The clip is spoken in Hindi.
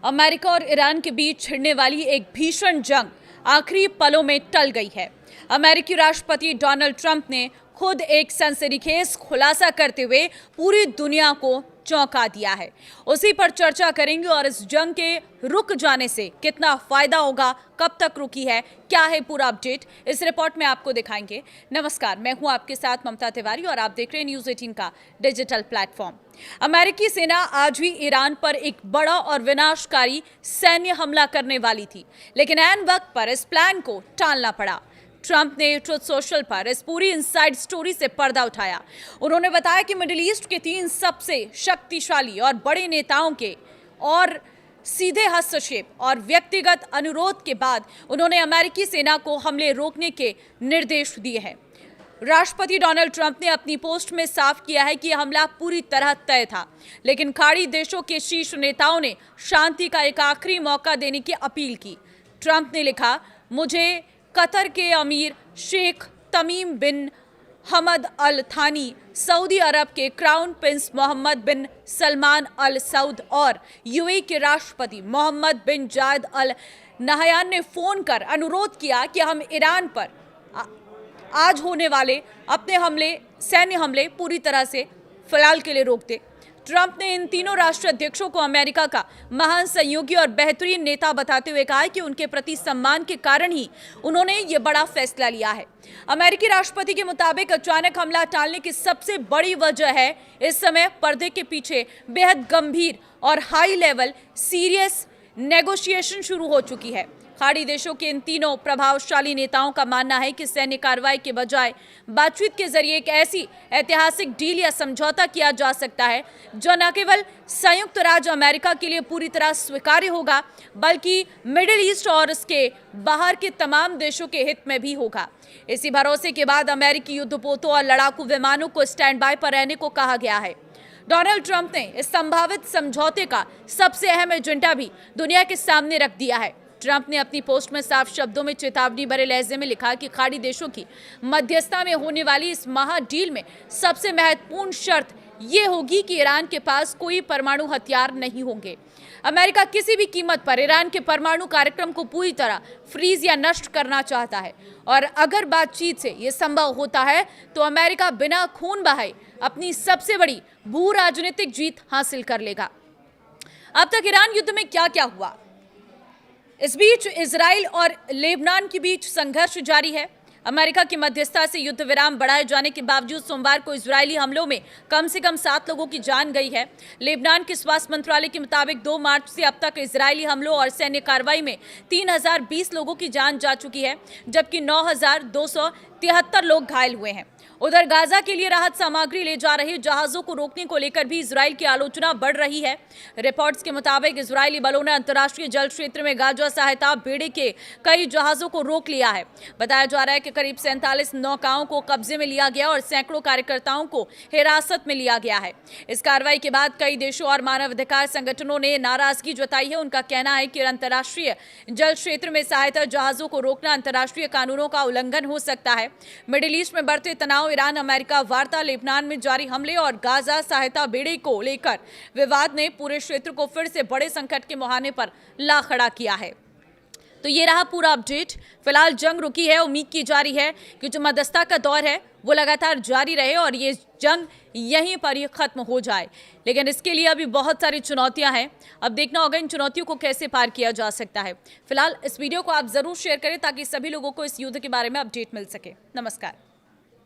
अमेरिका और ईरान के बीच छिड़ने वाली एक भीषण जंग आखिरी पलों में टल गई है। अमेरिकी राष्ट्रपति डोनाल्ड ट्रंप ने खुद एक सनसनीखेज खुलासा करते हुए पूरी दुनिया को चौंका दिया है। उसी पर चर्चा करेंगे और इस जंग के रुक जाने से कितना फायदा होगा, कब तक रुकी है, क्या है पूरा अपडेट, इस रिपोर्ट में आपको दिखाएंगे। नमस्कार, मैं हूं आपके साथ ममता तिवारी और आप देख रहे हैं न्यूज़ 18 का डिजिटल प्लेटफॉर्म। अमेरिकी सेना आज भी ईरान पर एक बड़ा और विनाशकारी सैन्य हमला करने वाली थी, लेकिन ऐन वक्त पर इस प्लान को टालना पड़ा। ट्रंप ने ट्रुथ सोशल पर इस पूरी इनसाइड स्टोरी से पर्दा उठाया। उन्होंने बताया कि मिडिल ईस्ट के 3 सबसे शक्तिशाली और बड़े नेताओं के और सीधे हस्तक्षेप और व्यक्तिगत अनुरोध के बाद उन्होंने अमेरिकी सेना को हमले रोकने के निर्देश दिए हैं। राष्ट्रपति डोनाल्ड ट्रंप ने अपनी पोस्ट में साफ किया है कि यह हमला पूरी तरह तय था, लेकिन खाड़ी देशों के शीर्ष नेताओं ने शांति का एक आखिरी मौका देने की अपील की। ट्रंप ने लिखा, मुझे कतर के अमीर शेख तमीम बिन हमद अल थानी, सऊदी अरब के क्राउन प्रिंस मोहम्मद बिन सलमान अल सऊद और यूएई के राष्ट्रपति मोहम्मद बिन जायद अल नहयान ने फोन कर अनुरोध किया कि हम ईरान पर आज होने वाले अपने सैन्य हमले पूरी तरह से फिलहाल के लिए रोक दे। ट्रंप ने इन तीनों राष्ट्राध्यक्षों को अमेरिका का महान सहयोगी और बेहतरीन नेता बताते हुए कहा कि उनके प्रति सम्मान के कारण ही उन्होंने ये बड़ा फैसला लिया है। अमेरिकी राष्ट्रपति के मुताबिक अचानक हमला टालने की सबसे बड़ी वजह है इस समय पर्दे के पीछे बेहद गंभीर और हाई लेवल सीरियस नेगोशिएशन शुरू हो चुकी है। खाड़ी देशों के इन तीनों प्रभावशाली नेताओं का मानना है कि सैन्य कार्रवाई के बजाय बातचीत के जरिए एक ऐसी ऐतिहासिक डील या समझौता किया जा सकता है जो न केवल संयुक्त राज्य अमेरिका के लिए पूरी तरह स्वीकार्य होगा, बल्कि मिडिल ईस्ट और उसके बाहर के तमाम देशों के हित में भी होगा। इसी भरोसे के बाद अमेरिकी युद्धपोतों और लड़ाकू विमानों को स्टैंड बाय पर रहने को कहा गया है। डोनाल्ड ट्रंप ने इस संभावित समझौते का सबसे अहम एजेंडा भी दुनिया के सामने रख दिया है। ट्रंप ने अपनी पोस्ट में साफ शब्दों में चेतावनी भरे लहजे में लिखा कि खाड़ी देशों की मध्यस्थता में होने वाली इस महा डील में सबसे महत्वपूर्ण शर्त ये होगी कि ईरान के पास कोई परमाणु हथियार नहीं होंगे। अमेरिका किसी भी कीमत पर ईरान के परमाणु कार्यक्रम को पूरी तरह फ्रीज या नष्ट करना चाहता है, और अगर बातचीत से ये संभव होता है तो अमेरिका बिना खून बहाए अपनी सबसे बड़ी भू राजनीतिक जीत हासिल कर लेगा। अब तक ईरान युद्ध में क्या क्या हुआ? इस बीच इजराइल और लेबनान के बीच संघर्ष जारी है। अमेरिका की मध्यस्थता से युद्ध विराम बढ़ाए जाने के बावजूद सोमवार को इजरायली हमलों में कम से कम 7 लोगों की जान गई है। लेबनान के स्वास्थ्य मंत्रालय के मुताबिक 2 मार्च से अब तक इजरायली हमलों और सैन्य कार्रवाई में 3020 लोगों की जान जा चुकी है, जबकि 9273 लोग घायल हुए हैं। उधर गाजा के लिए राहत सामग्री ले जा रहे जहाजों को रोकने को लेकर भी इजराइल की आलोचना बढ़ रही है। रिपोर्ट्स के मुताबिक इजरायली बलों ने अंतर्राष्ट्रीय जल क्षेत्र में गाजा सहायता बेड़े के कई जहाजों को रोक लिया है। बताया जा रहा है कि करीब 47 नौकाओं को कब्जे में लिया गया और सैकड़ों कार्यकर्ताओं को हिरासत में लिया गया है। इस कार्रवाई के बाद कई देशों और मानवाधिकार संगठनों ने नाराजगी जताई है। उनका कहना है कि अंतर्राष्ट्रीय जल क्षेत्र में सहायता जहाजों को रोकना अंतर्राष्ट्रीय कानूनों का उल्लंघन हो सकता है। मिडिल ईस्ट में बढ़ते तनाव, ईरान अमेरिका वार्ता, लेबनान में जारी हमले और गाजा सहायता बेड़े को लेकर विवाद ने पूरे क्षेत्र को फिर से बड़े संकट के मुहाने पर ला खड़ा किया है। तो ये रहा पूरा अपडेट। फिलहाल जंग रुकी है, उम्मीद की जा रही है कि जो मध्यस्थता का दौर है वो लगातार जारी रहे और ये जंग यहीं पर ही खत्म हो जाए, लेकिन इसके लिए अभी बहुत सारी चुनौतियां हैं। अब देखना होगा इन चुनौतियों को कैसे पार किया जा सकता है। फिलहाल इस वीडियो को आप जरूर शेयर करें ताकि सभी लोगों को इस युद्ध के बारे में अपडेट मिल सके। नमस्कार।